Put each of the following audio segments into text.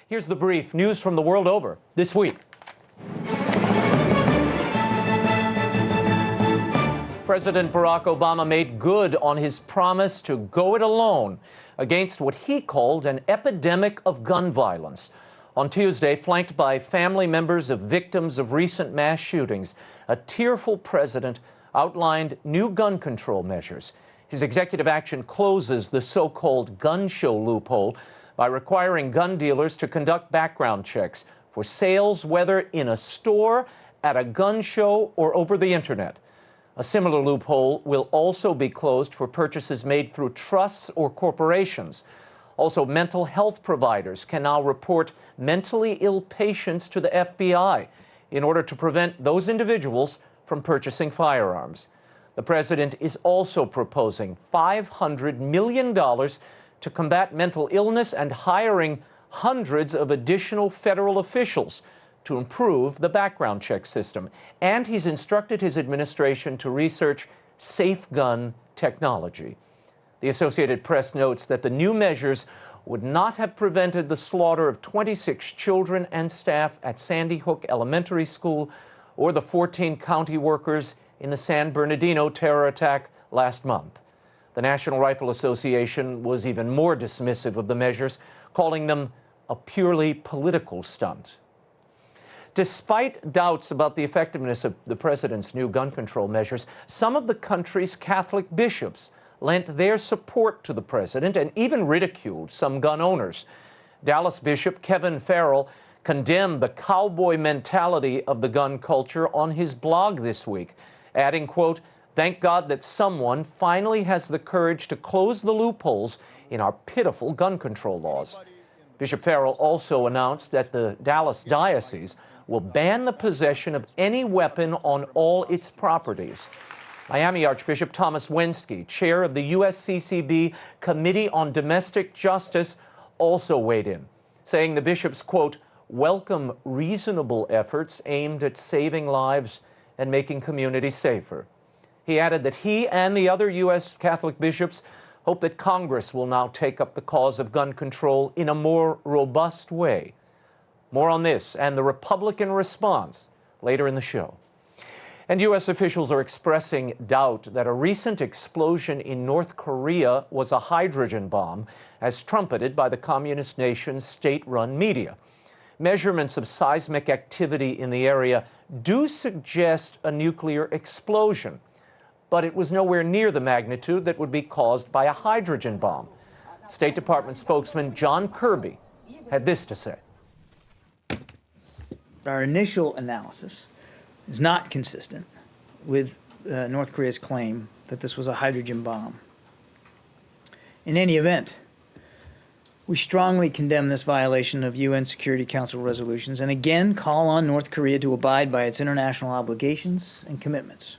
Here's the brief. News from the world over this week. President Barack Obama made good on his promise to go it alone against what he called an epidemic of gun violence. On Tuesday, flanked by family members of victims of recent mass shootings, a tearful president outlined new gun control measures. His executive action closes the so-called gun show loophole by requiring gun dealers to conduct background checks for sales, whether in a store, at a gun show, or over the internet. A similar loophole will also be closed for purchases made through trusts or corporations. Also, mental health providers can now report mentally ill patients to the FBI in order to prevent those individuals from purchasing firearms. The president is also proposing $500 million to combat mental illness and hiring hundreds of additional federal officials to improve the background check system. And he's instructed his administration to research safe gun technology. The Associated Press notes that the new measures would not have prevented the slaughter of 26 children and staff at Sandy Hook Elementary School or the 14 county workers in the San Bernardino terror attack last month. The National Rifle Association was even more dismissive of the measures, calling them a purely political stunt. Despite doubts about the effectiveness of the president's new gun control measures, some of the country's Catholic bishops lent their support to the president and even ridiculed some gun owners. Dallas Bishop Kevin Farrell condemned the cowboy mentality of the gun culture on his blog this week, adding, quote, "Thank God that someone finally has the courage to close the loopholes in our pitiful gun control laws." Bishop Farrell also announced that the Dallas diocese will ban the possession of any weapon on all its properties. Miami Archbishop Thomas Wensky, chair of the USCCB Committee on Domestic Justice, also weighed in, saying the bishops, quote, "welcome reasonable efforts aimed at saving lives and making communities safer." He added that he and the other U.S. Catholic bishops hope that Congress will now take up the cause of gun control in a more robust way. More on this and the Republican response later in the show. And U.S. officials are expressing doubt that a recent explosion in North Korea was a hydrogen bomb, as trumpeted by the communist nation's state-run media. Measurements of seismic activity in the area do suggest a nuclear explosion, but it was nowhere near the magnitude that would be caused by a hydrogen bomb. State Department spokesman John Kirby had this to say. Our initial analysis is not consistent with North Korea's claim that this was a hydrogen bomb. In any event, we strongly condemn this violation of UN Security Council resolutions and again call on North Korea to abide by its international obligations and commitments.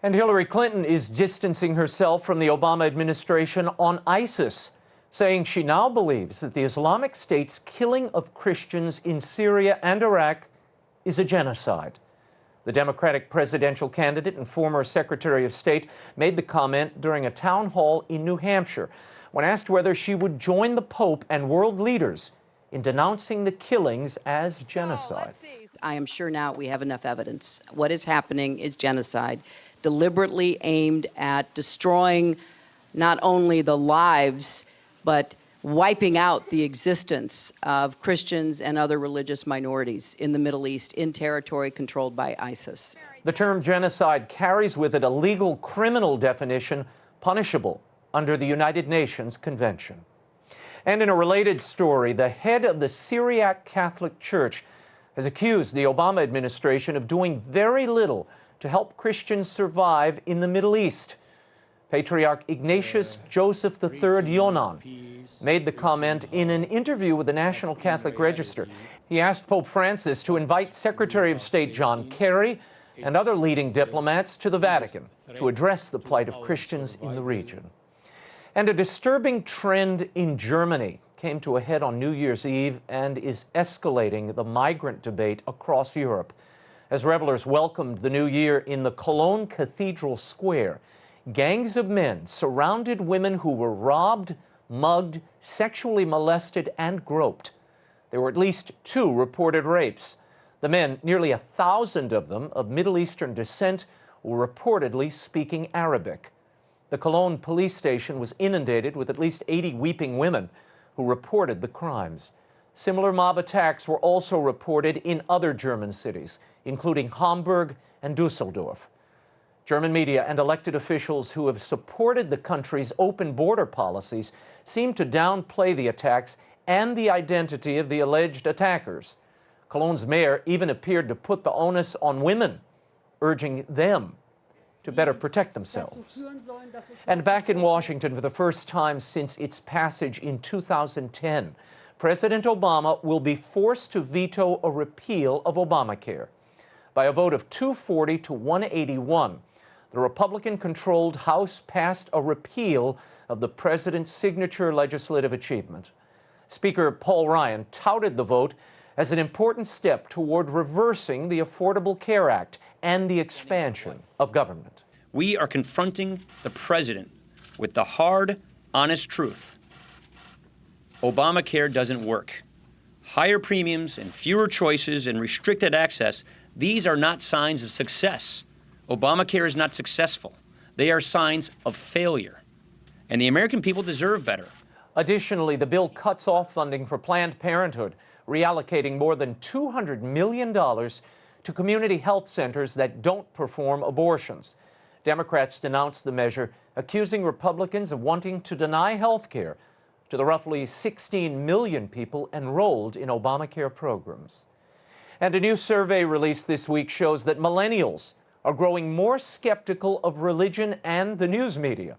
And Hillary Clinton is distancing herself from the Obama administration on ISIS, saying she now believes that the Islamic State's killing of Christians in Syria and Iraq is a genocide. The Democratic presidential candidate and former Secretary of State made the comment during a town hall in New Hampshire when asked whether she would join the Pope and world leaders in denouncing the killings as genocide. I am sure now we have enough evidence. What is happening is genocide, deliberately aimed at destroying not only the lives, but wiping out the existence of Christians and other religious minorities in the Middle East in territory controlled by ISIS. The term genocide carries with it a legal criminal definition punishable under the United Nations Convention. And in a related story, the head of the Syriac Catholic Church has accused the Obama administration of doing very little to help Christians survive in the Middle East. Patriarch Ignatius Joseph III Yonan made the comment in an interview with the National Catholic Register. He asked Pope Francis to invite Secretary of State John Kerry and other leading diplomats to the Vatican to address the plight of Christians in the region. And a disturbing trend in Germany came to a head on New Year's Eve and is escalating the migrant debate across Europe. As revelers welcomed the new year in the Cologne Cathedral Square, gangs of men surrounded women who were robbed, mugged, sexually molested, and groped. There were at least 2 reported rapes. The men, nearly 1,000 of them of Middle Eastern descent, were reportedly speaking Arabic. The Cologne police station was inundated with at least 80 weeping women who reported the crimes. Similar mob attacks were also reported in other German cities, including Hamburg and Dusseldorf. German media and elected officials who have supported the country's open border policies seem to downplay the attacks and the identity of the alleged attackers. Cologne's mayor even appeared to put the onus on women, urging them to better protect themselves. And back in Washington, for the first time since its passage in 2010, President Obama will be forced to veto a repeal of Obamacare. By a vote of 240 to 181, the Republican-controlled House passed a repeal of the president's signature legislative achievement. Speaker Paul Ryan touted the vote as an important step toward reversing the Affordable Care Act and the expansion of government. We are confronting the president with the hard, honest truth. Obamacare doesn't work. Higher premiums and fewer choices and restricted access, these are not signs of success. Obamacare is not successful. They are signs of failure. And the American people deserve better. Additionally, the bill cuts off funding for Planned Parenthood, reallocating more than $200 million to community health centers that don't perform abortions. Democrats denounced the measure, accusing Republicans of wanting to deny health care to the roughly 16 million people enrolled in Obamacare programs. And a new survey released this week shows that millennials are growing more skeptical of religion and the news media.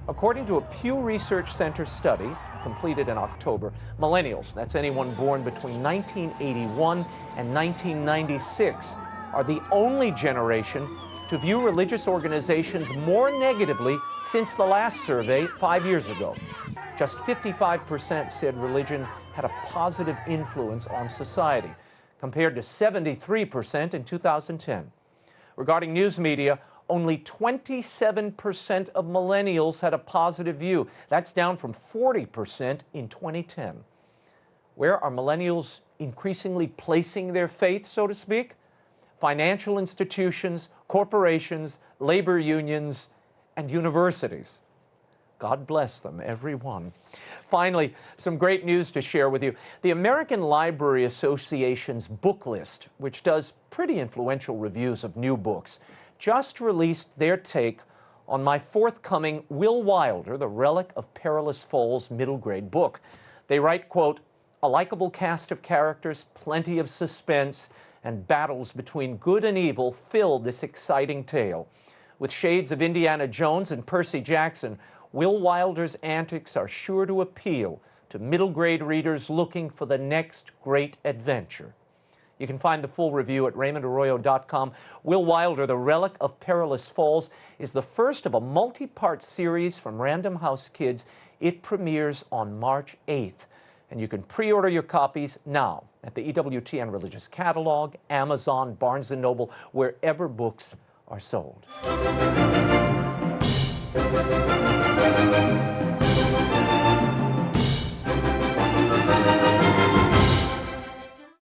According to a Pew Research Center study completed in October, millennials, that's anyone born between 1981 and 1996, are the only generation to view religious organizations more negatively since the last survey 5 years ago. Just 55% said religion had a positive influence on society, compared to 73% in 2010. Regarding news media, only 27% of millennials had a positive view. That's down from 40% in 2010. Where are millennials increasingly placing their faith, so to speak? Financial institutions, corporations, labor unions, and universities. God bless them, every one. Finally, some great news to share with you. The American Library Association's book list, which does pretty influential reviews of new books, just released their take on my forthcoming Will Wilder, The Relic of Perilous Falls middle grade book. They write, quote, "A likable cast of characters, plenty of suspense, and battles between good and evil filled this exciting tale. With shades of Indiana Jones and Percy Jackson, Will Wilder's antics are sure to appeal to middle grade readers looking for the next great adventure." You can find the full review at RaymondArroyo.com. Will Wilder, The Relic of Perilous Falls, is the first of a multi-part series from Random House Kids. It premieres on March 8th. And you can pre-order your copies now at the EWTN Religious Catalog, Amazon, Barnes & Noble, wherever books are sold.